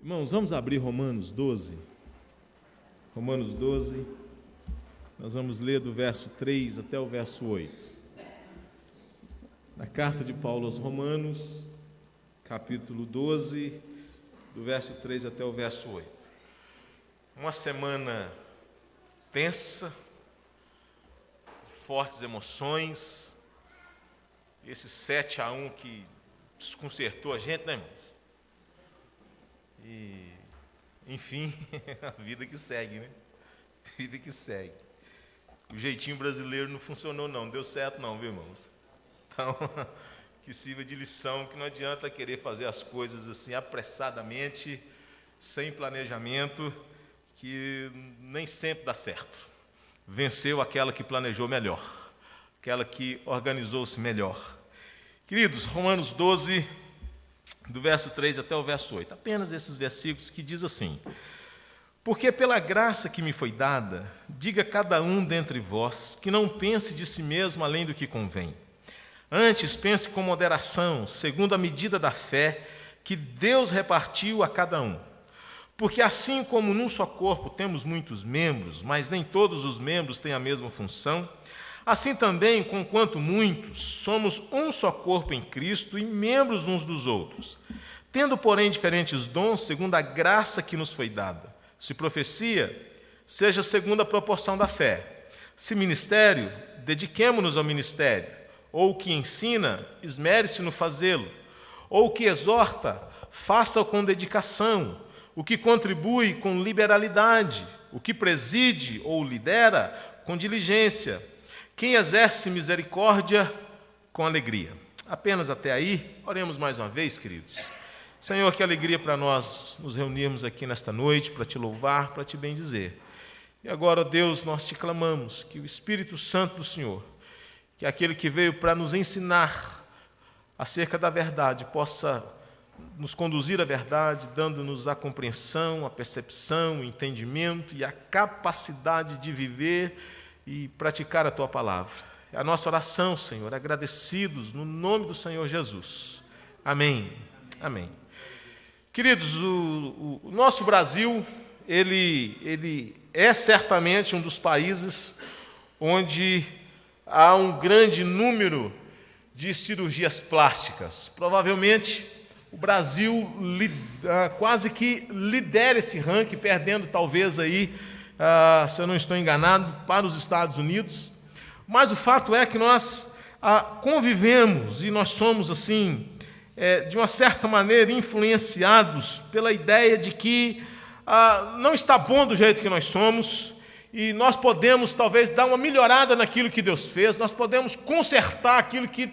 Irmãos, vamos abrir Romanos 12. Romanos 12, nós vamos ler do verso 3 até o verso 8. Na carta de Paulo aos Romanos, capítulo 12, do verso 3 até o verso 8. Uma semana tensa, fortes emoções, esse 7-1 que desconcertou a gente, né, irmãos? E, enfim, a vida que segue, né? A vida que segue. O jeitinho brasileiro não funcionou não deu certo não, viu, irmãos? Então, que sirva de lição, que não adianta querer fazer as coisas assim apressadamente, sem planejamento, que nem sempre dá certo. Venceu aquela que planejou melhor, aquela que organizou-se melhor. Queridos, Romanos 12, do verso 3 até o verso 8, apenas esses versículos que diz assim: porque pela graça que me foi dada, diga cada um dentre vós que não pense de si mesmo além do que convém. Antes pense com moderação, segundo a medida da fé que Deus repartiu a cada um. Porque assim como num só corpo temos muitos membros, mas nem todos os membros têm a mesma função, assim também, conquanto muitos, somos um só corpo em Cristo e membros uns dos outros, tendo, porém, diferentes dons segundo a graça que nos foi dada. Se profecia, seja segundo a proporção da fé. Se ministério, dediquemo-nos ao ministério. Ou o que ensina, esmere-se no fazê-lo. Ou o que exorta, faça-o com dedicação. O que contribui, com liberalidade. O que preside ou lidera, com diligência. Quem exerce misericórdia, com alegria. Apenas até aí, oremos mais uma vez, queridos. Senhor, que alegria para nós nos reunirmos aqui nesta noite, para te louvar, para te bendizer. E agora, ó Deus, nós te clamamos que o Espírito Santo do Senhor, que é aquele que veio para nos ensinar acerca da verdade, possa nos conduzir à verdade, dando-nos a compreensão, a percepção, o entendimento e a capacidade de viver e praticar a Tua palavra. É a nossa oração, Senhor, agradecidos no nome do Senhor Jesus. Amém. Amém. Queridos, o nosso Brasil, ele é certamente um dos países onde há um grande número de cirurgias plásticas. Provavelmente o Brasil quase que lidera esse ranking, perdendo talvez aí, se eu não estou enganado, para os Estados Unidos. Mas o fato é que nós convivemos e nós somos assim, de uma certa maneira, influenciados pela ideia de que não está bom do jeito que nós somos e nós podemos, talvez, dar uma melhorada naquilo que Deus fez, nós podemos consertar aquilo que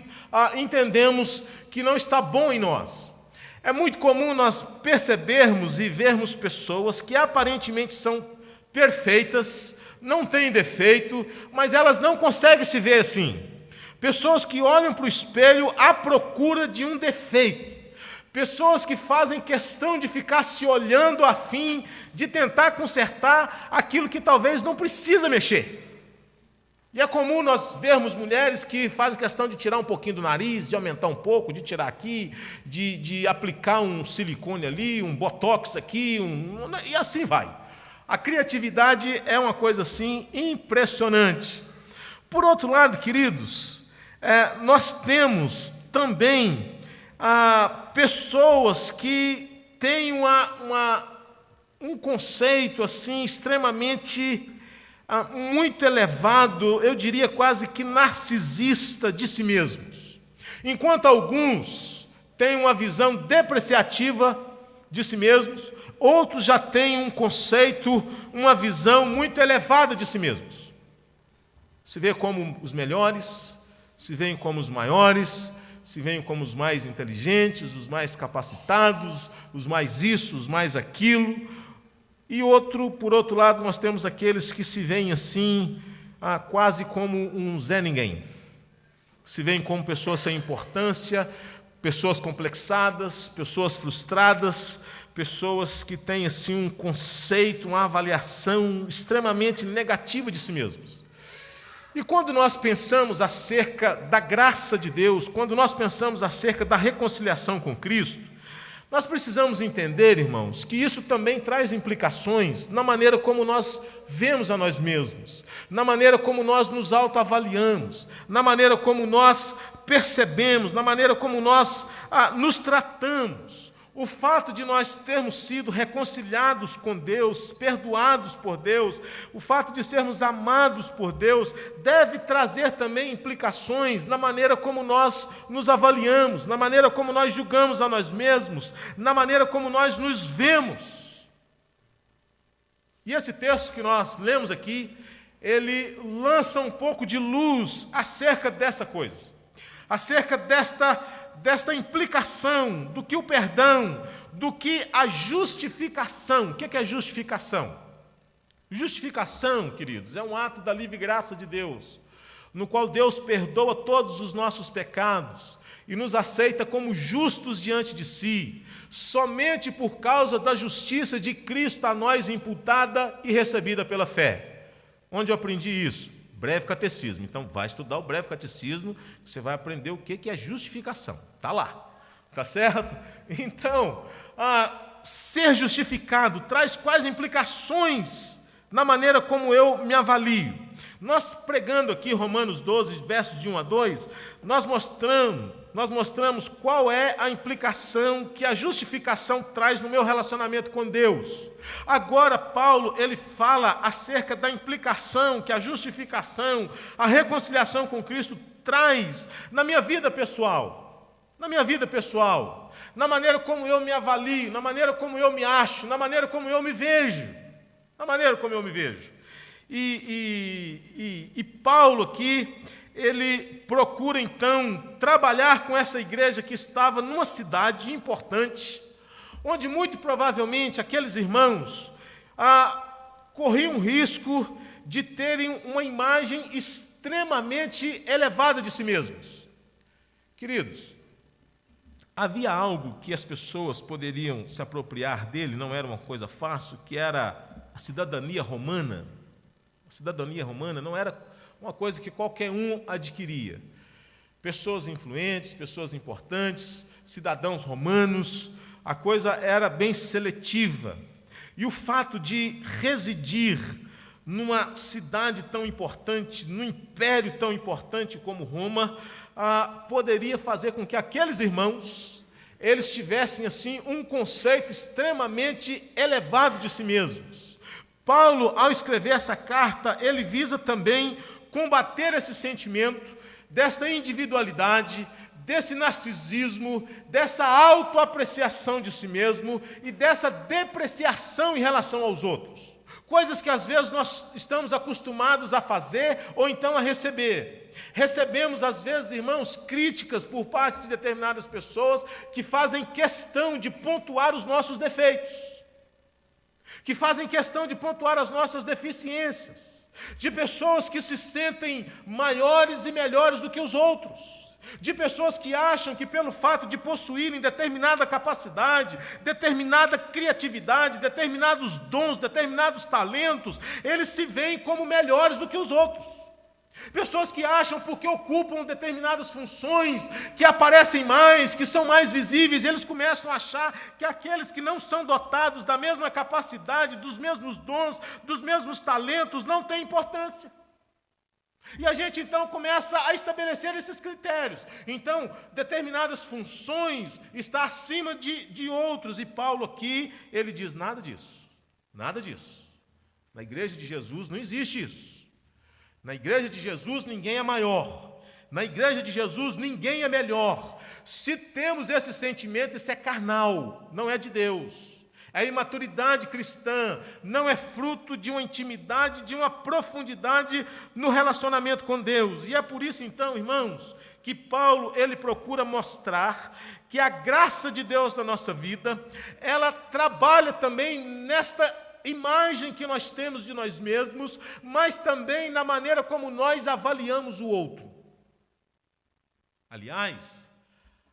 entendemos que não está bom em nós. É muito comum nós percebermos e vermos pessoas que aparentemente são perfeitas, não têm defeito, mas elas não conseguem se ver assim. Pessoas que olham para o espelho à procura de um defeito. Pessoas que fazem questão de ficar se olhando a fim de tentar consertar aquilo que talvez não precisa mexer. E é comum nós vermos mulheres que fazem questão de tirar um pouquinho do nariz, de aumentar um pouco, de tirar aqui, de aplicar um silicone ali, um botox aqui, e assim vai. A criatividade é uma coisa assim impressionante. Por outro lado, queridos, nós temos também pessoas que têm um conceito assim extremamente muito elevado, eu diria quase que narcisista de si mesmos. Enquanto alguns têm uma visão depreciativa de si mesmos, outros já têm um conceito, uma visão muito elevada de si mesmos. Se vê como os melhores, se veem como os maiores, se veem como os mais inteligentes, os mais capacitados, os mais isso, os mais aquilo. E por outro lado, nós temos aqueles que se veem assim, quase como um Zé Ninguém. Se veem como pessoas sem importância, pessoas complexadas, pessoas frustradas, pessoas que têm assim um conceito, uma avaliação extremamente negativa de si mesmos. E quando nós pensamos acerca da graça de Deus, quando nós pensamos acerca da reconciliação com Cristo, Nós precisamos entender, irmãos, que isso também traz implicações na maneira como nós vemos a nós mesmos, na maneira como nós nos autoavaliamos, na maneira como nós percebemos, na maneira como nós nos tratamos. O fato de nós termos sido reconciliados com Deus, perdoados por Deus, o fato de sermos amados por Deus, deve trazer também implicações na maneira como nós nos avaliamos, na maneira como nós julgamos a nós mesmos, na maneira como nós nos vemos. E esse texto que nós lemos aqui, ele lança um pouco de luz acerca dessa coisa, acerca desta implicação do que o perdão, do que a justificação. O que é justificação? Justificação, queridos, é um ato da livre graça de Deus, no qual Deus perdoa todos os nossos pecados e nos aceita como justos diante de si, somente por causa da justiça de Cristo a nós imputada e recebida pela fé. Onde eu aprendi isso? Breve catecismo. Então, vai estudar o breve catecismo, você vai aprender o que é justificação. Está lá. Está certo? Então, ser justificado traz quais implicações na maneira como eu me avalio. Nós pregando aqui Romanos 12, versos de 1 a 2, nós mostramos qual é a implicação que a justificação traz no meu relacionamento com Deus. Agora, Paulo, ele fala acerca da implicação que a justificação, a reconciliação com Cristo traz na minha vida pessoal, na maneira como eu me avalio, na maneira como eu me acho, na maneira como eu me vejo, E Paulo aqui, ele procura então trabalhar com essa igreja que estava numa cidade importante, onde muito provavelmente aqueles irmãos corriam risco de terem uma imagem extremamente elevada de si mesmos. Queridos, havia algo que as pessoas poderiam se apropriar dele, não era uma coisa fácil, que era a cidadania romana. A cidadania romana não era uma coisa que qualquer um adquiria. Pessoas influentes, pessoas importantes, cidadãos romanos, a coisa era bem seletiva. E o fato de residir numa cidade tão importante, num império tão importante como Roma, poderia fazer com que aqueles irmãos, eles tivessem assim um conceito extremamente elevado de si mesmos. Paulo, ao escrever essa carta, ele visa também combater esse sentimento desta individualidade, desse narcisismo, dessa autoapreciação de si mesmo e dessa depreciação em relação aos outros. Coisas que às vezes nós estamos acostumados a fazer ou então a receber. Recebemos, às vezes, irmãos, críticas por parte de determinadas pessoas que fazem questão de pontuar os nossos defeitos, que fazem questão de pontuar as nossas deficiências, de pessoas que se sentem maiores e melhores do que os outros, de pessoas que acham que pelo fato de possuírem determinada capacidade, determinada criatividade, determinados dons, determinados talentos, eles se veem como melhores do que os outros. Pessoas que acham porque ocupam determinadas funções, que aparecem mais, que são mais visíveis, eles começam a achar que aqueles que não são dotados da mesma capacidade, dos mesmos dons, dos mesmos talentos, não têm importância. E a gente então começa a estabelecer esses critérios. Então, determinadas funções estão acima de outros. E Paulo aqui, ele diz nada disso. Nada disso. Na igreja de Jesus não existe isso. Na igreja de Jesus ninguém é maior. Na igreja de Jesus ninguém é melhor. Se temos esse sentimento, isso é carnal, não é de Deus. A imaturidade cristã não é fruto de uma intimidade, de uma profundidade no relacionamento com Deus. E é por isso, então, irmãos, que Paulo ele procura mostrar que a graça de Deus na nossa vida, ela trabalha também nesta imagem que nós temos de nós mesmos, mas também na maneira como nós avaliamos o outro. Aliás,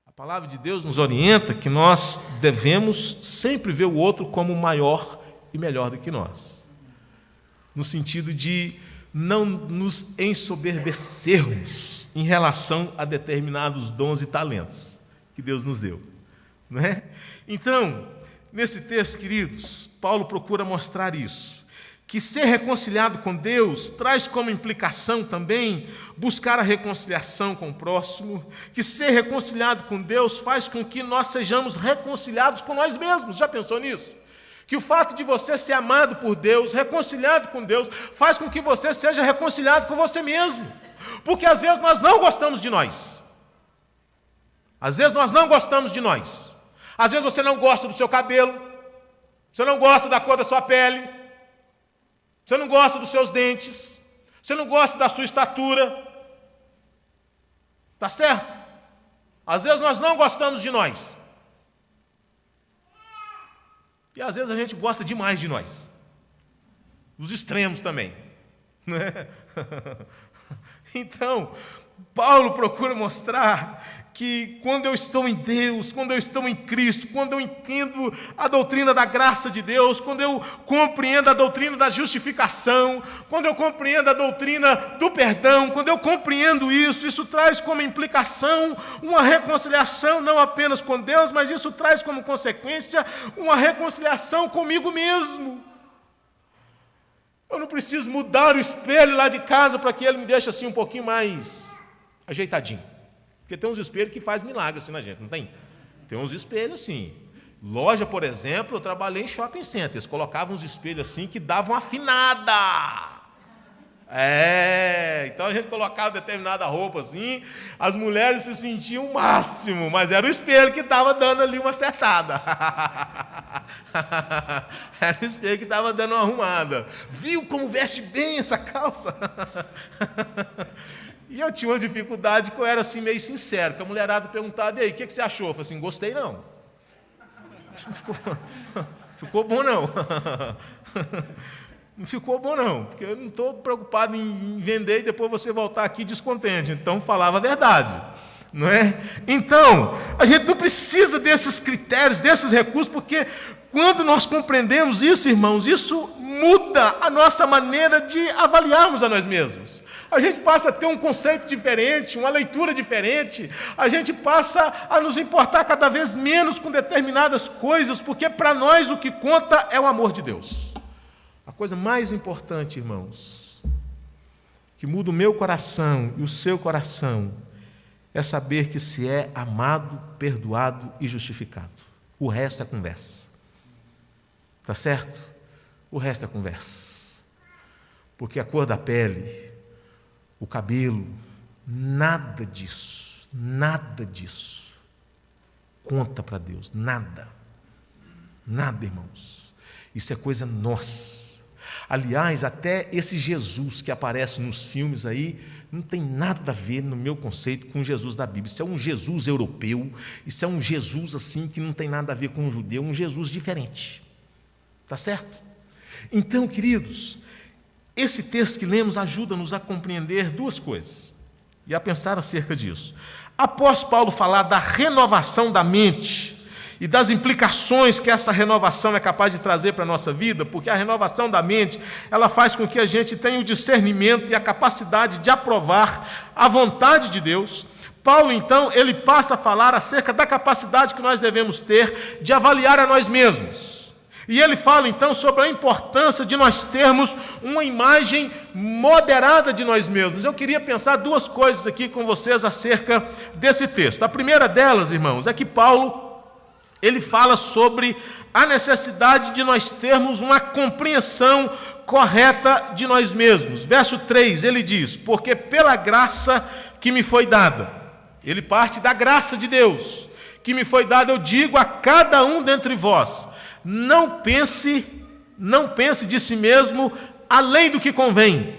a palavra de Deus nos orienta que nós devemos sempre ver o outro como maior e melhor do que nós, no sentido de não nos ensoberbecermos em relação a determinados dons e talentos que Deus nos deu. não é? Então, nesse texto, queridos, Paulo procura mostrar isso, que ser reconciliado com Deus traz como implicação também buscar a reconciliação com o próximo, que ser reconciliado com Deus faz com que nós sejamos reconciliados com nós mesmos. Já pensou nisso? Que o fato de você ser amado por Deus, reconciliado com Deus, faz com que você seja reconciliado com você mesmo. Porque às vezes nós não gostamos de nós. Às vezes nós não gostamos de nós. Às vezes você não gosta do seu cabelo, você não gosta da cor da sua pele, você não gosta dos seus dentes, você não gosta da sua estatura. Tá certo? Às vezes nós não gostamos de nós. E às vezes a gente gosta demais de nós. Os extremos também. Né? Então, Paulo procura mostrar que quando eu estou em Deus, quando eu estou em Cristo, quando eu entendo a doutrina da graça de Deus, quando eu compreendo a doutrina da justificação, quando eu compreendo a doutrina do perdão, quando eu compreendo isso, isso traz como implicação uma reconciliação não apenas com Deus, mas isso traz como consequência uma reconciliação comigo mesmo. Eu não preciso mudar o espelho lá de casa para que ele me deixe assim um pouquinho mais ajeitadinho. Porque tem uns espelhos que faz milagre assim na gente, não tem? Tem uns espelhos assim. Loja, por exemplo, eu trabalhei em shopping center. Eles colocavam uns espelhos assim que davam afinada. Então a gente colocava determinada roupa assim, as mulheres se sentiam o máximo, mas era o espelho que estava dando ali uma acertada. Era o espelho que estava dando uma arrumada. Viu como veste bem essa calça? E eu tinha uma dificuldade que eu era assim meio sincero, que a mulherada perguntava: e aí, o que você achou? Eu falei assim: gostei não. Ficou bom não. Não ficou bom não, porque eu não estou preocupado em vender e depois você voltar aqui descontente. Então, falava a verdade, não é? Então, a gente não precisa desses critérios, desses recursos, porque quando nós compreendemos isso, irmãos, isso muda a nossa maneira de avaliarmos a nós mesmos. A gente passa a ter um conceito diferente, uma leitura diferente, a gente passa a nos importar cada vez menos com determinadas coisas, porque para nós o que conta é o amor de Deus. A coisa mais importante, irmãos, que muda o meu coração e o seu coração, é saber que se é amado, perdoado e justificado. O resto é conversa. Tá certo? O resto é conversa. Porque a cor da pele, o cabelo, nada disso conta para Deus, nada, irmãos, isso é coisa nossa. Aliás, até esse Jesus que aparece nos filmes aí, não tem nada a ver, no meu conceito, com o Jesus da Bíblia. Isso é um Jesus europeu, isso é um Jesus assim que não tem nada a ver com um judeu, um Jesus diferente, tá certo? Então, queridos, esse texto que lemos ajuda-nos a compreender duas coisas e a pensar acerca disso. Após Paulo falar da renovação da mente e das implicações que essa renovação é capaz de trazer para a nossa vida, porque a renovação da mente, ela faz com que a gente tenha o discernimento e a capacidade de aprovar a vontade de Deus. Paulo, então, ele passa a falar acerca da capacidade que nós devemos ter de avaliar a nós mesmos. E ele fala, então, sobre a importância de nós termos uma imagem moderada de nós mesmos. Eu queria pensar duas coisas aqui com vocês acerca desse texto. A primeira delas, irmãos, é que Paulo, ele fala sobre a necessidade de nós termos uma compreensão correta de nós mesmos. Verso 3, ele diz: porque pela graça que me foi dada, ele parte da graça de Deus, que me foi dada, eu digo a cada um dentre vós, não pense de si mesmo além do que convém.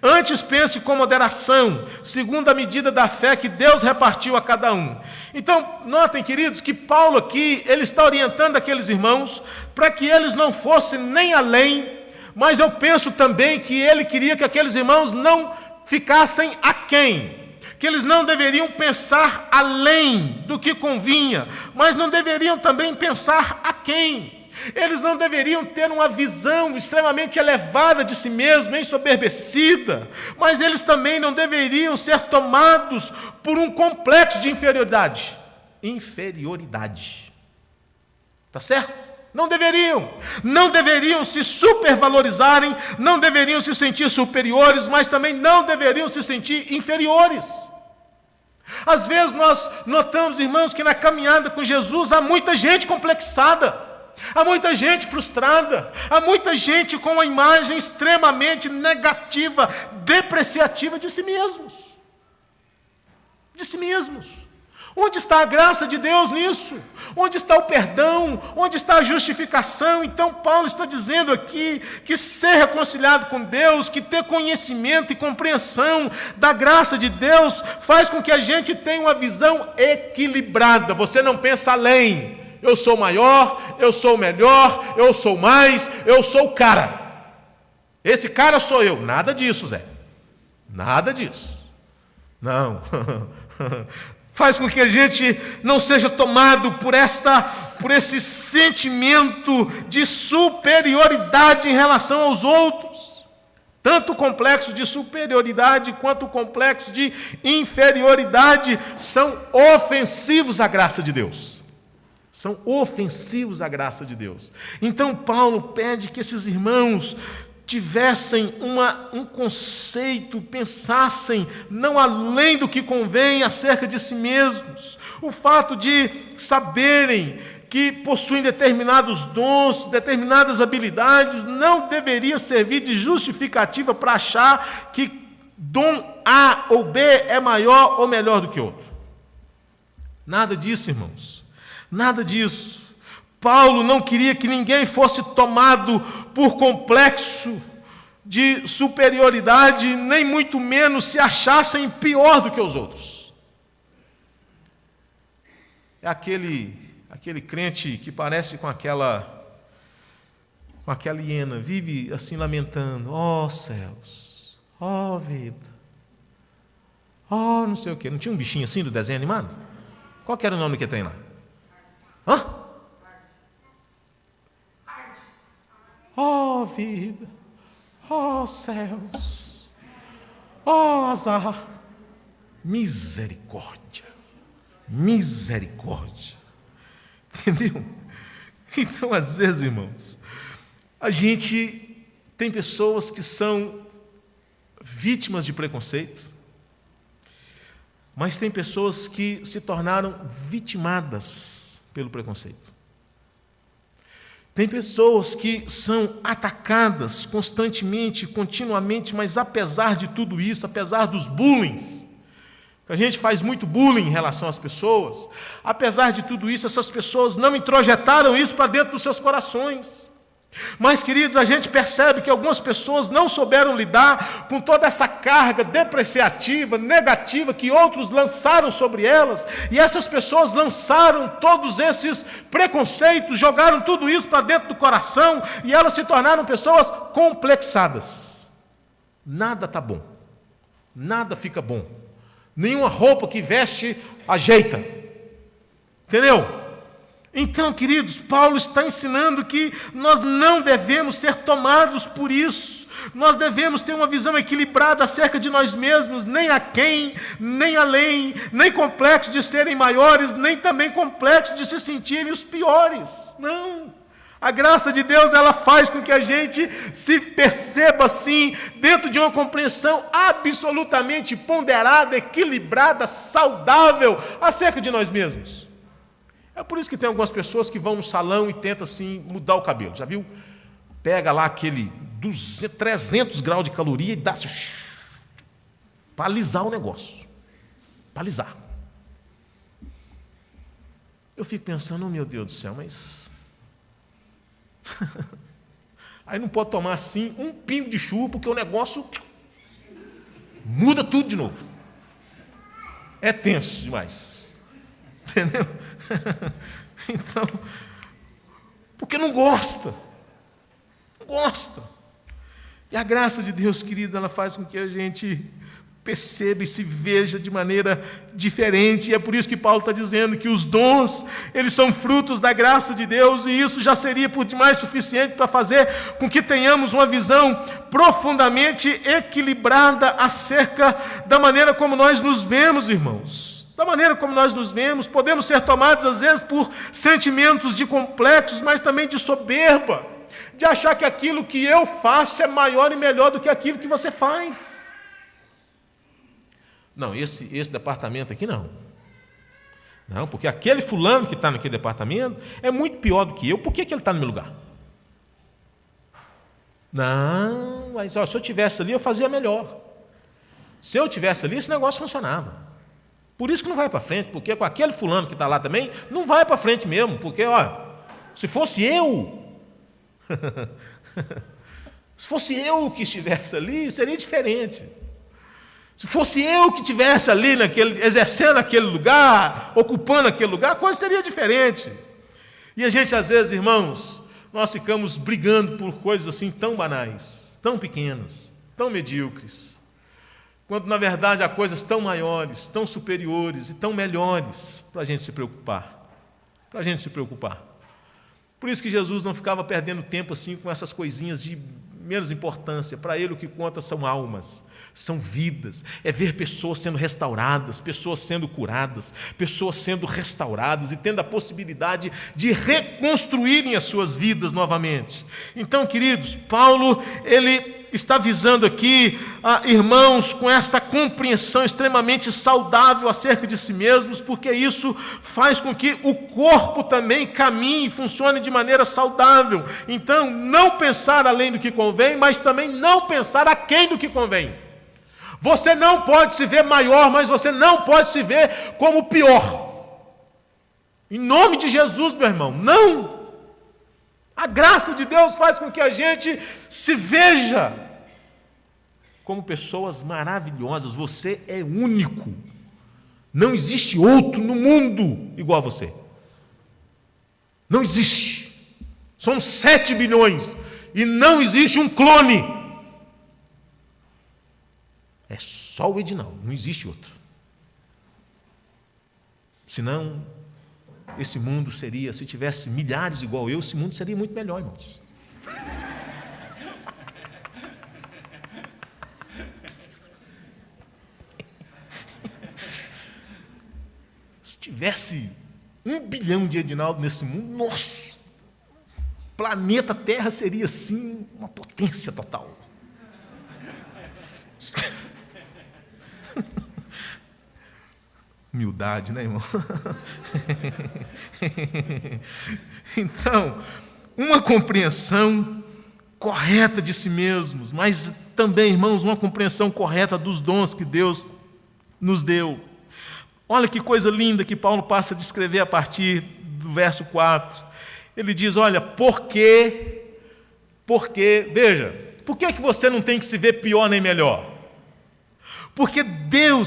Antes pense com moderação, segundo a medida da fé que Deus repartiu a cada um. Então, notem, queridos, que Paulo aqui, ele está orientando aqueles irmãos para que eles não fossem nem além, mas eu penso também que ele queria que aqueles irmãos não ficassem aquém, que eles não deveriam pensar além do que convinha, mas não deveriam também pensar aquém. Eles não deveriam ter uma visão extremamente elevada de si mesmos, ensoberbecida, mas eles também não deveriam ser tomados por um complexo de inferioridade. Está certo? Não deveriam se supervalorizarem, não deveriam se sentir superiores, mas também não deveriam se sentir inferiores. Às vezes nós notamos, irmãos, que na caminhada com Jesus há muita gente complexada, há muita gente frustrada, há muita gente com uma imagem extremamente negativa, depreciativa de si mesmos. De si mesmos. Onde está a graça de Deus nisso? Onde está o perdão? Onde está a justificação? Então Paulo está dizendo aqui que ser reconciliado com Deus, que ter conhecimento e compreensão da graça de Deus, faz com que a gente tenha uma visão equilibrada. Você não pensa além. Eu sou maior, eu sou melhor, eu sou mais, eu sou o cara. Esse cara sou eu. Nada disso, Zé. Nada disso. Não. Faz com que a gente não seja tomado por esse sentimento de superioridade em relação aos outros. Tanto o complexo de superioridade quanto o complexo de inferioridade são ofensivos à graça de Deus. São ofensivos à graça de Deus. Então Paulo pede que esses irmãos tivessem um conceito, pensassem não além do que convém acerca de si mesmos. O fato de saberem que possuem determinados dons, determinadas habilidades, não deveria servir de justificativa para achar que dom A ou B é maior ou melhor do que outro. Nada disso, irmãos. Nada disso. Paulo não queria que ninguém fosse tomado por complexo de superioridade, nem muito menos se achassem pior do que os outros. É aquele crente que parece com aquela hiena, vive assim lamentando, ó céus, ó vida, ó não sei o quê. Não tinha um bichinho assim do desenho animado? Qual que era o nome que tem lá? Hã? Ó vida, ó céus, ó azar, misericórdia, misericórdia. Entendeu? Então, às vezes, irmãos, a gente tem pessoas que são vítimas de preconceito, mas tem pessoas que se tornaram vitimadas pelo preconceito. Tem pessoas que são atacadas constantemente, continuamente, mas apesar de tudo isso, apesar dos bullying, a gente faz muito bullying em relação às pessoas, apesar de tudo isso, essas pessoas não introjetaram isso para dentro dos seus corações. Mas, queridos, a gente percebe que algumas pessoas não souberam lidar com toda essa carga depreciativa, negativa, que outros lançaram sobre elas, e essas pessoas lançaram todos esses preconceitos, jogaram tudo isso para dentro do coração, e elas se tornaram pessoas complexadas. Nada está bom, nada fica bom, nenhuma roupa que veste ajeita, entendeu? Então, queridos, Paulo está ensinando que nós não devemos ser tomados por isso. Nós devemos ter uma visão equilibrada acerca de nós mesmos, nem aquém, nem além, nem complexo de serem maiores, nem também complexo de se sentirem os piores. Não. A graça de Deus, ela faz com que a gente se perceba assim, dentro de uma compreensão absolutamente ponderada, equilibrada, saudável acerca de nós mesmos. É por isso que tem algumas pessoas que vão no salão e tentam assim mudar o cabelo. Já viu? Pega lá aquele 300 graus de caloria e dá assim, para alisar o negócio. Para alisar. Eu fico pensando, oh, meu Deus do céu, mas... Aí não pode tomar assim um pingo de chuva, porque o negócio muda tudo de novo. É tenso demais. Entendeu? Então, porque não gosta. Não gosta. E a graça de Deus, querida, ela faz com que a gente perceba e se veja de maneira diferente. E é por isso que Paulo está dizendo que os dons, eles são frutos da graça de Deus, e isso já seria por demais suficiente para fazer com que tenhamos uma visão profundamente equilibrada acerca da maneira como nós nos vemos, irmãos. da maneira como nós nos vemos, podemos ser tomados às vezes por sentimentos de complexos, mas também de soberba, de achar que aquilo que eu faço é maior e melhor do que aquilo que você faz. Não, esse departamento aqui não. Não, porque aquele fulano que está naquele departamento é muito pior do que eu, por que ele está no meu lugar? Não, mas se eu tivesse ali, eu fazia melhor. Se eu tivesse ali, esse negócio funcionava. Por isso que não vai para frente, porque com aquele fulano que está lá também, não vai para frente mesmo, porque, se fosse eu, se fosse eu que estivesse ali, seria diferente. Se fosse eu que estivesse ali, exercendo aquele lugar, ocupando aquele lugar, a coisa seria diferente. E a gente, às vezes, irmãos, nós ficamos brigando por coisas assim tão banais, tão pequenas, tão medíocres, quando, na verdade, há coisas tão maiores, tão superiores e tão melhores para a gente se preocupar. Para a gente se preocupar. Por isso que Jesus não ficava perdendo tempo assim com essas coisinhas de menos importância. Para ele o que conta são almas, são vidas, é ver pessoas sendo restauradas, pessoas sendo curadas, pessoas sendo restauradas e tendo a possibilidade de reconstruírem as suas vidas novamente. Então, queridos, Paulo, ele está visando aqui, irmãos, com esta compreensão extremamente saudável acerca de si mesmos, porque isso faz com que o corpo também caminhe e funcione de maneira saudável. Então, não pensar além do que convém, mas também não pensar aquém do que convém. Você não pode se ver maior, mas você não pode se ver como pior. Em nome de Jesus, meu irmão, não! A graça de Deus faz com que a gente se veja como pessoas maravilhosas. Você é único. Não existe outro no mundo igual a você. Não existe. São 7 bilhões e não existe um clone. É só o Edinaldo, não existe outro. Senão, esse mundo seria, se tivesse milhares igual eu, esse mundo seria muito melhor, irmãos. Se tivesse 1 bilhão de Edinaldo nesse mundo, nossa, o planeta Terra seria assim uma potência total. Humildade, né, irmão? Então, uma compreensão correta de si mesmos, mas também, irmãos, uma compreensão correta dos dons que Deus nos deu. Olha que coisa linda que Paulo passa a descrever a partir do verso 4. Ele diz, olha, porque, veja, por que você não tem que se ver pior nem melhor?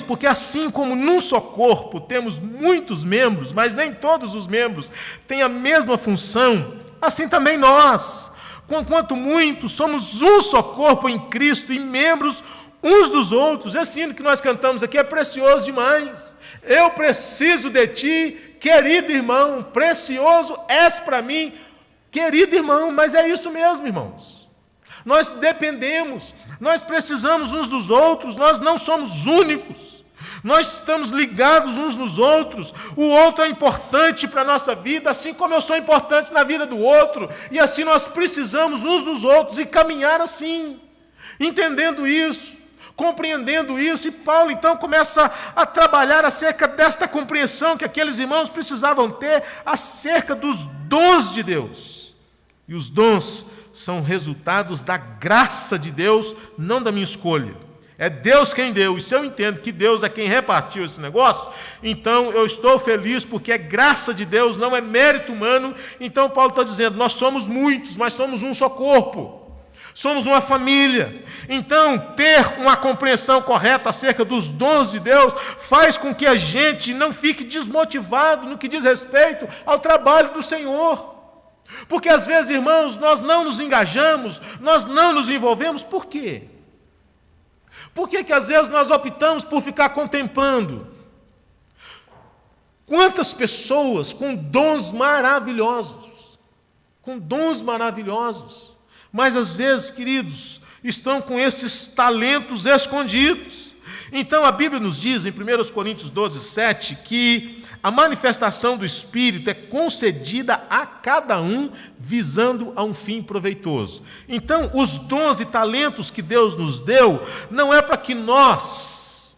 Porque assim como num só corpo temos muitos membros, mas nem todos os membros têm a mesma função, assim também nós, conquanto muitos, somos um só corpo em Cristo e membros uns dos outros. Esse hino que nós cantamos aqui é precioso demais. Eu preciso de ti, querido irmão, precioso és para mim, querido irmão, mas é isso mesmo, irmãos. Nós dependemos, nós precisamos uns dos outros, nós não somos únicos, nós estamos ligados uns nos outros, o outro é importante para a nossa vida, assim como eu sou importante na vida do outro, e assim nós precisamos uns dos outros e caminhar assim, entendendo isso, compreendendo isso, e Paulo então começa a trabalhar acerca desta compreensão que aqueles irmãos precisavam ter acerca dos dons de Deus, e os dons são resultados da graça de Deus, não da minha escolha. É Deus quem deu, e se eu entendo que Deus é quem repartiu esse negócio, então eu estou feliz, porque é graça de Deus, não é mérito humano. Então Paulo está dizendo, nós somos muitos, mas somos um só corpo, somos uma família. Então ter uma compreensão correta acerca dos dons de Deus faz com que a gente não fique desmotivado no que diz respeito ao trabalho do Senhor. Porque às vezes, irmãos, nós não nos engajamos, nós não nos envolvemos. Por quê? Por que às vezes nós optamos por ficar contemplando? Quantas pessoas com dons maravilhosos, mas às vezes, queridos, estão com esses talentos escondidos, Então a Bíblia nos diz, em 1 Coríntios 12, 7, que a manifestação do Espírito é concedida a cada um, visando a um fim proveitoso. Então, os dons e talentos que Deus nos deu, não é para que nós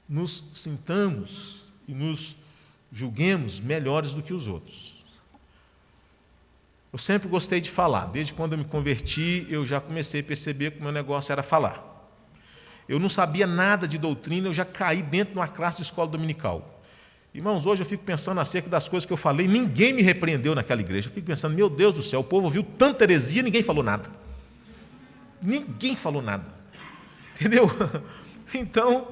nos sintamos e nos julguemos melhores do que os outros. Eu sempre gostei de falar. Desde quando eu me converti, eu já comecei a perceber que o meu negócio era falar. Eu não sabia nada de doutrina, eu já caí dentro de uma classe de escola dominical. Irmãos, hoje eu fico pensando acerca das coisas que eu falei, ninguém me repreendeu naquela igreja. Eu fico pensando, meu Deus do céu, o povo ouviu tanta heresia, ninguém falou nada. Ninguém falou nada. Entendeu? Então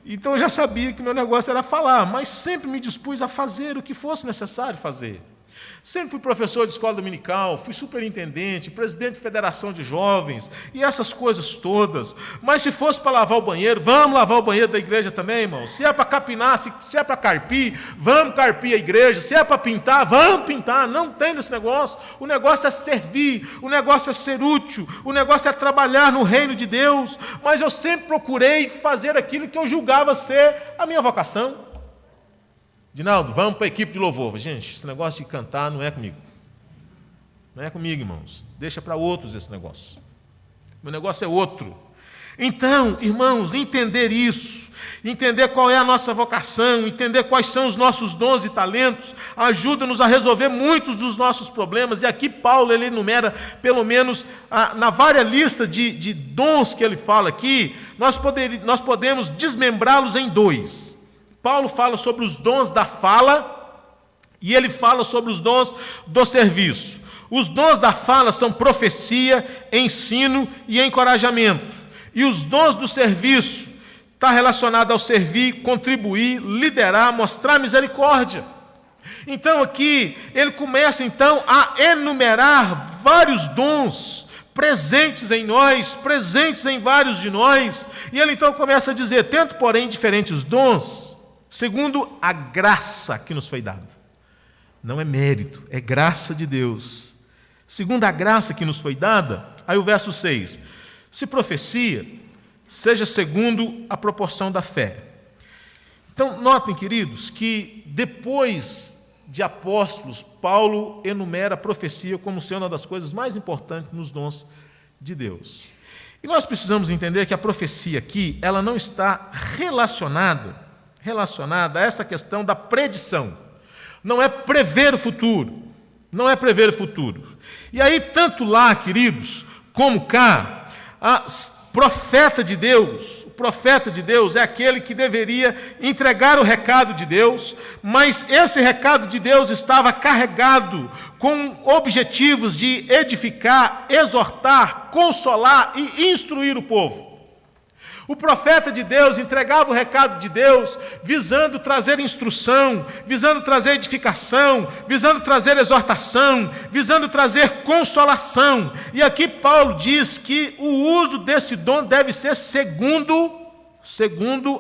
eu já sabia que meu negócio era falar, mas sempre me dispus a fazer o que fosse necessário fazer. Sempre fui professor de escola dominical, fui superintendente, presidente de federação de jovens, e essas coisas todas. Mas se fosse para lavar o banheiro, vamos lavar o banheiro da igreja também, irmão. Se é para capinar, se é para carpir, vamos carpir a igreja. Se é para pintar, vamos pintar. Não tem desse negócio. O negócio é servir, o negócio é ser útil, o negócio é trabalhar no reino de Deus. Mas eu sempre procurei fazer aquilo que eu julgava ser a minha vocação. Dinaldo, vamos para a equipe de louvor. Gente, esse negócio de cantar não é comigo. Não é comigo, irmãos. Deixa para outros esse negócio. Meu negócio é outro. Então, irmãos, entender isso, entender qual é a nossa vocação, entender quais são os nossos dons e talentos, ajuda-nos a resolver muitos dos nossos problemas. E aqui Paulo ele enumera, pelo menos, na vária lista de dons que ele fala aqui, nós podemos desmembrá-los em dois. Paulo fala sobre os dons da fala e ele fala sobre os dons do serviço. Os dons da fala são profecia, ensino e encorajamento. E os dons do serviço está relacionado ao servir, contribuir, liderar, mostrar misericórdia. Então aqui ele começa então a enumerar vários dons presentes em nós, presentes em vários de nós. E ele então começa a dizer, tendo porém diferentes dons, segundo a graça que nos foi dada. Não é mérito, é graça de Deus. Segundo a graça que nos foi dada, aí o verso 6. Se profecia, seja segundo a proporção da fé. Então, notem, queridos, que depois de apóstolos, Paulo enumera a profecia como sendo uma das coisas mais importantes nos dons de Deus. E nós precisamos entender que a profecia aqui, ela não está relacionada a essa questão da predição. Não é prever o futuro. Não é prever o futuro. E aí, tanto lá, queridos, como cá, o profeta de Deus é aquele que deveria entregar o recado de Deus, mas esse recado de Deus estava carregado com objetivos de edificar, exortar, consolar e instruir o povo. O profeta de Deus entregava o recado de Deus, visando trazer instrução, visando trazer edificação, visando trazer exortação, visando trazer consolação. E aqui Paulo diz que o uso desse dom deve ser segundo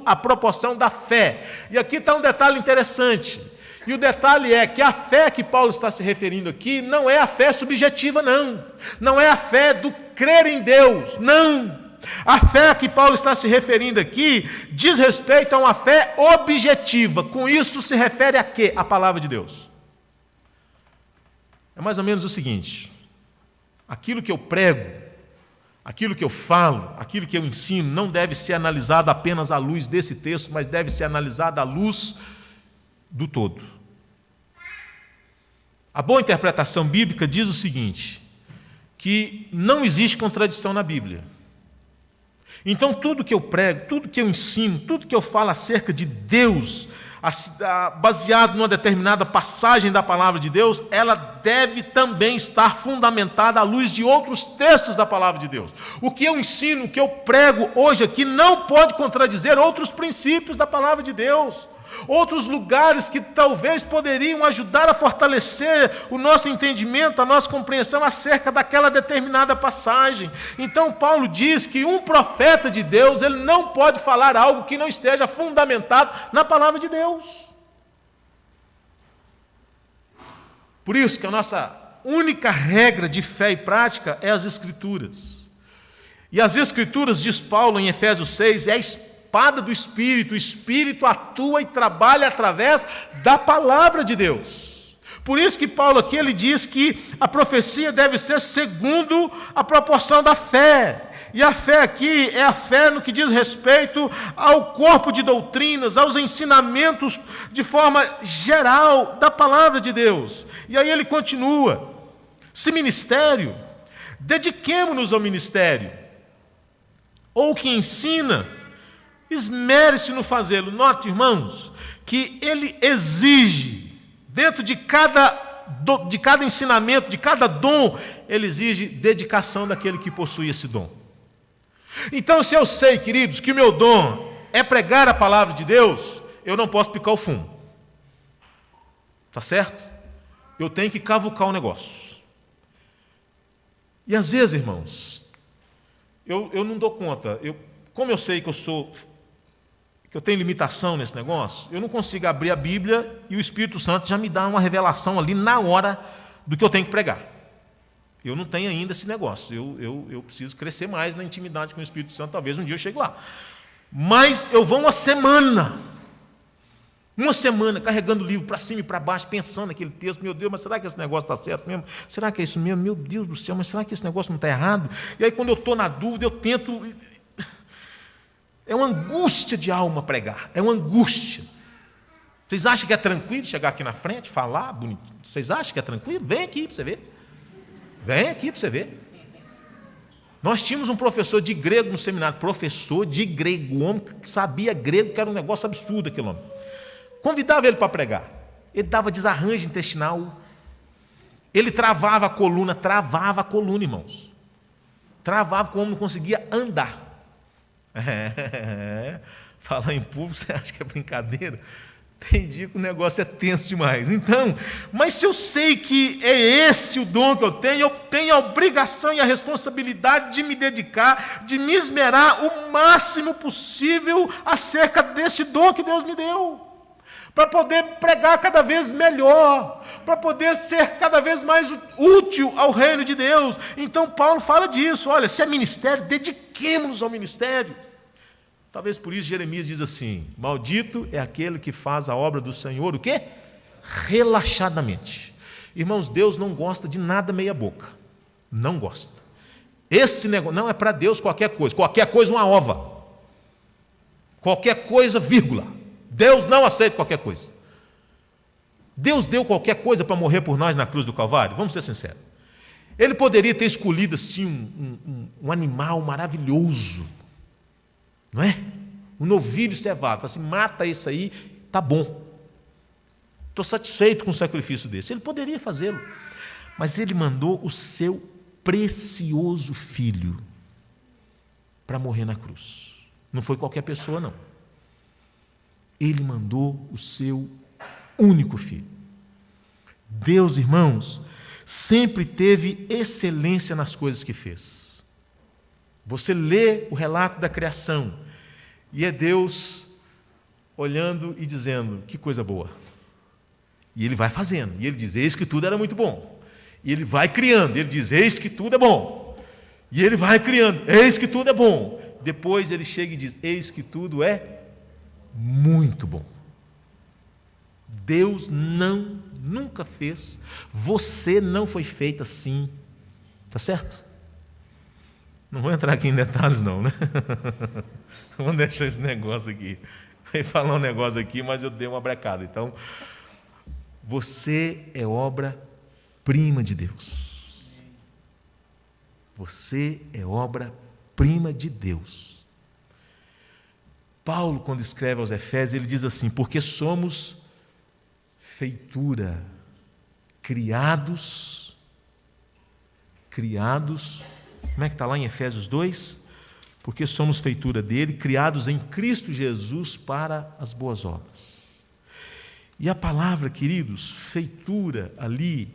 a proporção da fé. E aqui está um detalhe interessante. E o detalhe é que a fé que Paulo está se referindo aqui não é a fé subjetiva, não. Não é a fé do crer em Deus, não. A fé a que Paulo está se referindo aqui diz respeito a uma fé objetiva. Com isso se refere a quê? A palavra de Deus. É mais ou menos o seguinte: aquilo que eu prego, aquilo que eu falo, aquilo que eu ensino, não deve ser analisado apenas à luz desse texto, mas deve ser analisado à luz do todo. A boa interpretação bíblica diz o seguinte, que não existe contradição na Bíblia. Então, tudo que eu prego, tudo que eu ensino, tudo que eu falo acerca de Deus, baseado numa determinada passagem da palavra de Deus, ela deve também estar fundamentada à luz de outros textos da palavra de Deus. O que eu ensino, o que eu prego hoje aqui, não pode contradizer outros princípios da palavra de Deus. Outros lugares que talvez poderiam ajudar a fortalecer o nosso entendimento, a nossa compreensão acerca daquela determinada passagem. Então Paulo diz que um profeta de Deus, ele não pode falar algo que não esteja fundamentado na palavra de Deus. Por isso que a nossa única regra de fé e prática é as Escrituras. E as Escrituras, diz Paulo em Efésios 6, é a espada do Espírito. O Espírito atua e trabalha através da palavra de Deus. Por isso que Paulo aqui ele diz que a profecia deve ser segundo a proporção da fé. E a fé aqui é a fé no que diz respeito ao corpo de doutrinas, aos ensinamentos de forma geral da palavra de Deus. E aí ele continua: se ministério, dediquemo-nos ao ministério. Ou que ensina, esmere-se no fazê-lo. Note, irmãos, que ele exige, dentro de cada ensinamento, de cada dom, ele exige dedicação daquele que possui esse dom. Então, se eu sei, queridos, que o meu dom é pregar a palavra de Deus, eu não posso picar o fumo. Está certo? Eu tenho que cavucar o negócio. E às vezes, irmãos, eu não dou conta. Como eu sei que eu tenho limitação nesse negócio, eu não consigo abrir a Bíblia e o Espírito Santo já me dá uma revelação ali na hora do que eu tenho que pregar. Eu não tenho ainda esse negócio. Eu preciso crescer mais na intimidade com o Espírito Santo. Talvez um dia eu chegue lá. Mas eu vou uma semana carregando o livro para cima e para baixo, pensando naquele texto. Meu Deus, mas será que esse negócio está certo mesmo? Será que é isso mesmo? Meu Deus do céu, mas será que esse negócio não está errado? E aí, quando eu estou na dúvida, eu tento. É uma angústia de alma pregar. É uma angústia. Vocês acham que é tranquilo chegar aqui na frente, falar bonitinho? Vocês acham que é tranquilo? Vem aqui para você ver. Vem aqui para você ver. Nós tínhamos um professor de grego no seminário. Professor de grego. O homem que sabia grego, que era um negócio absurdo aquele homem. Convidava ele para pregar. Ele dava desarranjo intestinal. Ele travava a coluna, irmãos. Travava como não conseguia andar. Falar em público, você acha que é brincadeira? Tem dia que o negócio é tenso demais. Então, mas se eu sei que é esse o dom que eu tenho a obrigação e a responsabilidade de me dedicar, de me esmerar o máximo possível acerca desse dom que Deus me deu. Para poder pregar cada vez melhor, para poder ser cada vez mais útil ao reino de Deus. Então Paulo fala disso, olha, se é ministério, dediquemos-nos ao ministério. Talvez por isso Jeremias diz assim: maldito é aquele que faz a obra do Senhor, o quê? Relaxadamente. Irmãos, Deus não gosta de nada meia boca, não gosta. Esse negócio não é para Deus qualquer coisa uma ova, qualquer coisa, vírgula. Deus não aceita qualquer coisa. Deus deu qualquer coisa para morrer por nós na cruz do Calvário? Vamos ser sinceros. Ele poderia ter escolhido assim um animal maravilhoso, não é? Um novilho cevado. Fala assim, mata esse aí, tá bom. Estou satisfeito com um sacrifício desse. Ele poderia fazê-lo. Mas ele mandou o seu precioso filho para morrer na cruz. Não foi qualquer pessoa, não. Ele mandou o seu único filho. Deus, irmãos, sempre teve excelência nas coisas que fez. Você lê o relato da criação e é Deus olhando e dizendo, que coisa boa. E ele vai fazendo, e ele diz, eis que tudo era muito bom. E ele vai criando, e ele diz, eis que tudo é bom. E ele vai criando, eis que tudo é bom. Depois ele chega e diz, eis que tudo é muito bom. Deus nunca fez, você não foi feito assim, tá certo? Não vou entrar aqui em detalhes não, né? Vamos deixar esse negócio aqui. Eu ia falar um negócio aqui, mas eu dei uma brecada. Então, você é obra-prima de Deus. Você é obra-prima de Deus. Paulo, quando escreve aos Efésios, ele diz assim, porque somos feitura, criados, como é que está lá em Efésios 2? Porque somos feitura dele, criados em Cristo Jesus para as boas obras. E a palavra, queridos, feitura ali,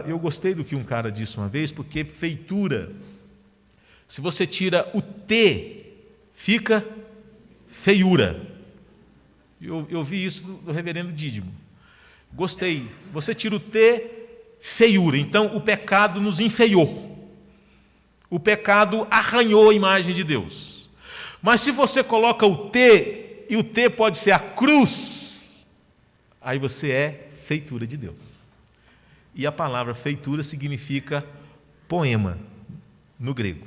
eu gostei do que um cara disse uma vez, porque feitura, se você tira o T, fica feiura. Eu vi isso do reverendo Dídimo. Gostei. Você tira o T, feiura. Então, o pecado nos enfeiou. O pecado arranhou a imagem de Deus. Mas se você coloca o T, e o T pode ser a cruz, aí você é feitura de Deus. E a palavra feitura significa poema, no grego,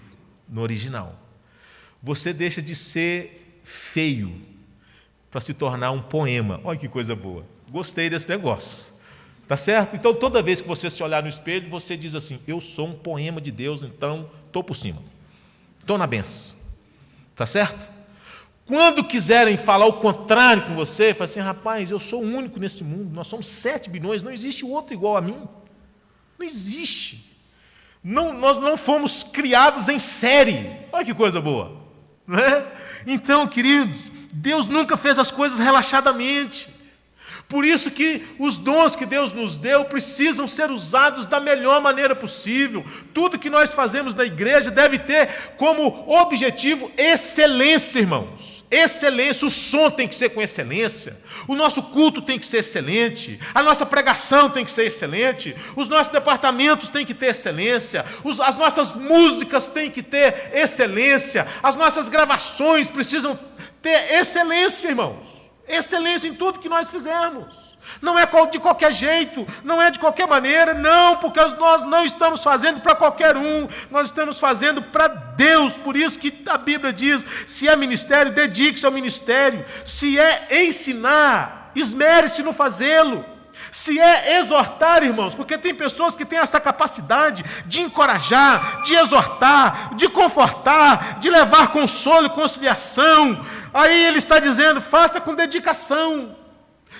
no original. Você deixa de ser feio para se tornar um poema. Olha que coisa boa. Gostei desse negócio. Tá certo? Então, toda vez que você se olhar no espelho, você diz assim: eu sou um poema de Deus, então estou por cima. Estou na benção. Tá certo? Quando quiserem falar o contrário com você, fala assim: rapaz, eu sou o único nesse mundo, nós somos 7 bilhões, não existe outro igual a mim. Não existe. Não, nós não fomos criados em série. Olha que coisa boa. Não é? Então, queridos, Deus nunca fez as coisas relaxadamente. Por isso que os dons que Deus nos deu precisam ser usados da melhor maneira possível. Tudo que nós fazemos na igreja deve ter como objetivo excelência, irmãos. Excelência. O som tem que ser com excelência. O nosso culto tem que ser excelente. A nossa pregação tem que ser excelente. Os nossos departamentos têm que ter excelência. As nossas músicas têm que ter excelência. As nossas gravações precisam ter excelência, irmãos. Excelência em tudo que nós fizermos. Não é de qualquer jeito, não é de qualquer maneira, não, porque nós não estamos fazendo para qualquer um, nós estamos fazendo para Deus. Por isso que a Bíblia diz: se é ministério, dedique-se ao ministério. Se é ensinar, esmere-se no fazê-lo. Se é exortar, irmãos, porque tem pessoas que têm essa capacidade de encorajar, de exortar, de confortar, de levar consolo e conciliação. Aí ele está dizendo: faça com dedicação.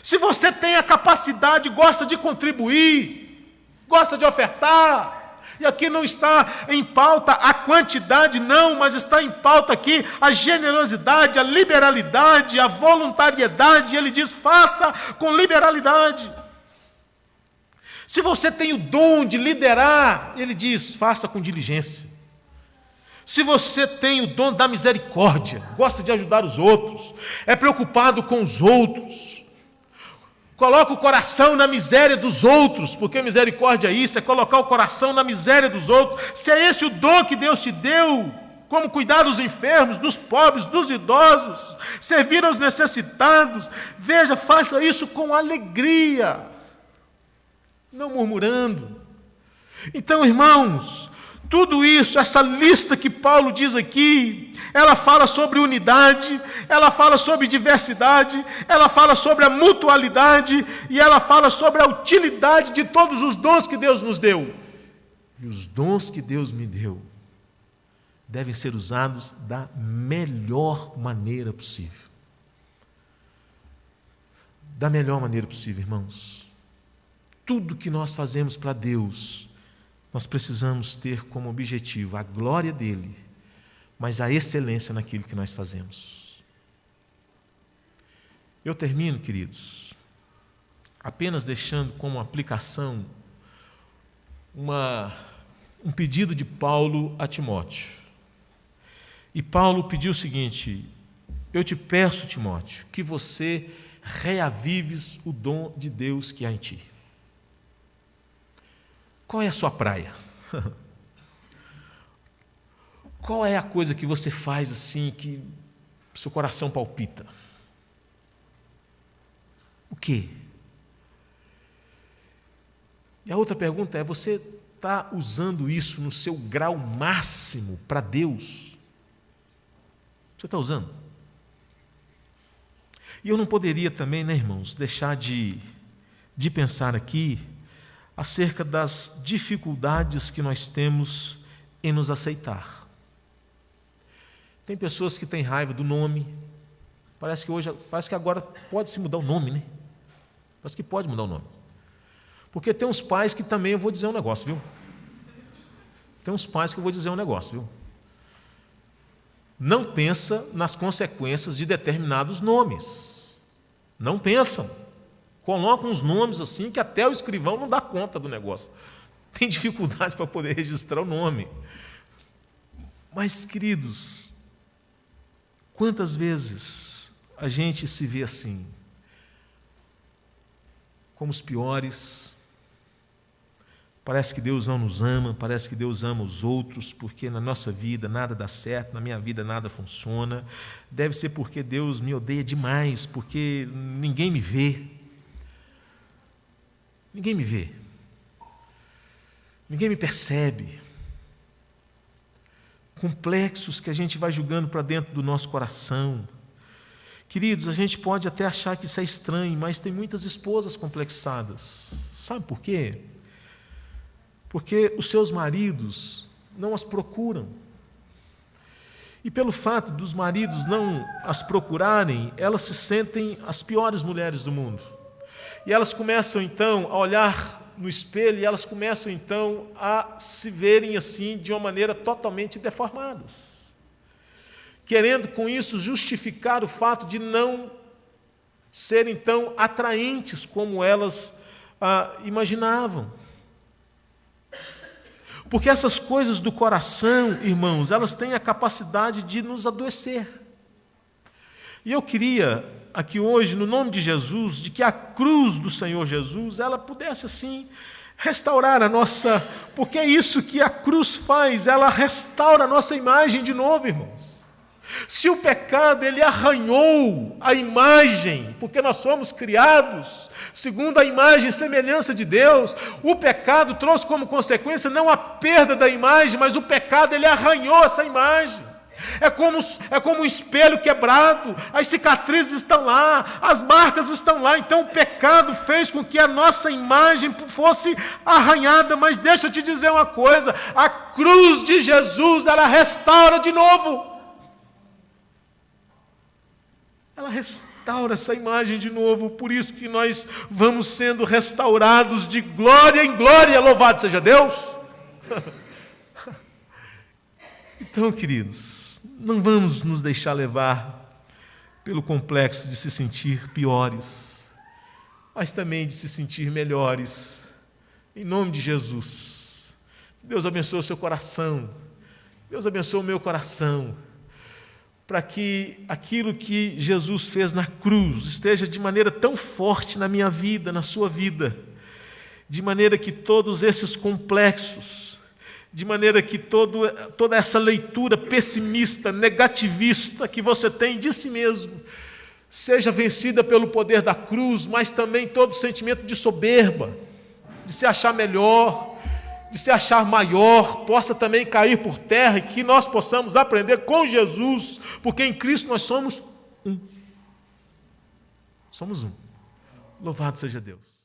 Se você tem a capacidade, gosta de contribuir, gosta de ofertar, e aqui não está em pauta a quantidade, não, mas está em pauta aqui a generosidade, a liberalidade, a voluntariedade. Ele diz: faça com liberalidade. Se você tem o dom de liderar, ele diz: faça com diligência. Se você tem o dom da misericórdia, gosta de ajudar os outros, é preocupado com os outros, coloca o coração na miséria dos outros, porque misericórdia é isso, é colocar o coração na miséria dos outros. Se é esse o dom que Deus te deu, como cuidar dos enfermos, dos pobres, dos idosos, servir aos necessitados, veja, faça isso com alegria, não murmurando. Então, irmãos, tudo isso, essa lista que Paulo diz aqui, ela fala sobre unidade, ela fala sobre diversidade, ela fala sobre a mutualidade e ela fala sobre a utilidade de todos os dons que Deus nos deu. E os dons que Deus me deu devem ser usados da melhor maneira possível. Da melhor maneira possível, irmãos. Tudo que nós fazemos para Deus, nós precisamos ter como objetivo a glória dele, mas a excelência naquilo que nós fazemos. Eu termino, queridos, apenas deixando como aplicação um pedido de Paulo a Timóteo. E Paulo pediu o seguinte: eu te peço, Timóteo, que você reavives o dom de Deus que há em ti. Qual é a sua praia? Qual é a coisa que você faz assim que seu coração palpita? O quê? E a outra pergunta é: você está usando isso no seu grau máximo para Deus? Você está usando? E eu não poderia também, né, irmãos, deixar de pensar aqui acerca das dificuldades que nós temos em nos aceitar. Tem pessoas que têm raiva do nome. Parece que agora pode-se mudar o nome, né? Parece que pode mudar o nome. Porque tem uns pais que também eu vou dizer um negócio, viu? Tem uns pais que eu vou dizer um negócio, viu? Não pensa nas consequências de determinados nomes. Não pensam. Colocam uns nomes assim que até o escrivão não dá conta do negócio. Tem dificuldade para poder registrar o nome. Mas, queridos, quantas vezes a gente se vê assim, como os piores, Parece que Deus não nos ama, parece que Deus ama os outros, porque na nossa vida nada dá certo, na minha vida nada funciona. Deve ser porque Deus me odeia demais, porque ninguém me vê. Ninguém me vê. Ninguém me percebe. Complexos que a gente vai julgando para dentro do nosso coração. Queridos, a gente pode até achar que isso é estranho, mas tem muitas esposas complexadas. Sabe por quê? Porque os seus maridos não as procuram. E pelo fato dos maridos não as procurarem, elas se sentem as piores mulheres do mundo. E elas começam então a olhar no espelho e elas começam então a se verem assim de uma maneira totalmente deformadas. Querendo com isso justificar o fato de não serem tão atraentes como elas imaginavam. Porque essas coisas do coração, irmãos, elas têm a capacidade de nos adoecer. E eu queria aqui hoje, no nome de Jesus, de que a cruz do Senhor Jesus, ela pudesse assim restaurar a nossa... Porque é isso que a cruz faz, ela restaura a nossa imagem de novo, irmãos. Se o pecado, ele arranhou a imagem, porque nós somos criados segundo a imagem e semelhança de Deus, o pecado trouxe como consequência não a perda da imagem, mas o pecado, ele arranhou essa imagem. É como um espelho quebrado, as cicatrizes estão lá, as marcas estão lá, então o pecado fez com que a nossa imagem fosse arranhada, mas deixa eu te dizer uma coisa, a cruz de Jesus, ela restaura de novo. Ela restaura essa imagem de novo, por isso que nós vamos sendo restaurados de glória em glória, louvado seja Deus. Então, queridos, não vamos nos deixar levar pelo complexo de se sentir piores, mas também de se sentir melhores, em nome de Jesus. Deus abençoe o seu coração, Deus abençoe o meu coração, para que aquilo que Jesus fez na cruz esteja de maneira tão forte na minha vida, na sua vida, de maneira que todos esses complexos, de maneira que toda essa leitura pessimista, negativista que você tem de si mesmo, seja vencida pelo poder da cruz, mas também todo sentimento de soberba, de se achar melhor, de se achar maior, possa também cair por terra e que nós possamos aprender com Jesus, porque em Cristo nós somos um. Somos um. Louvado seja Deus.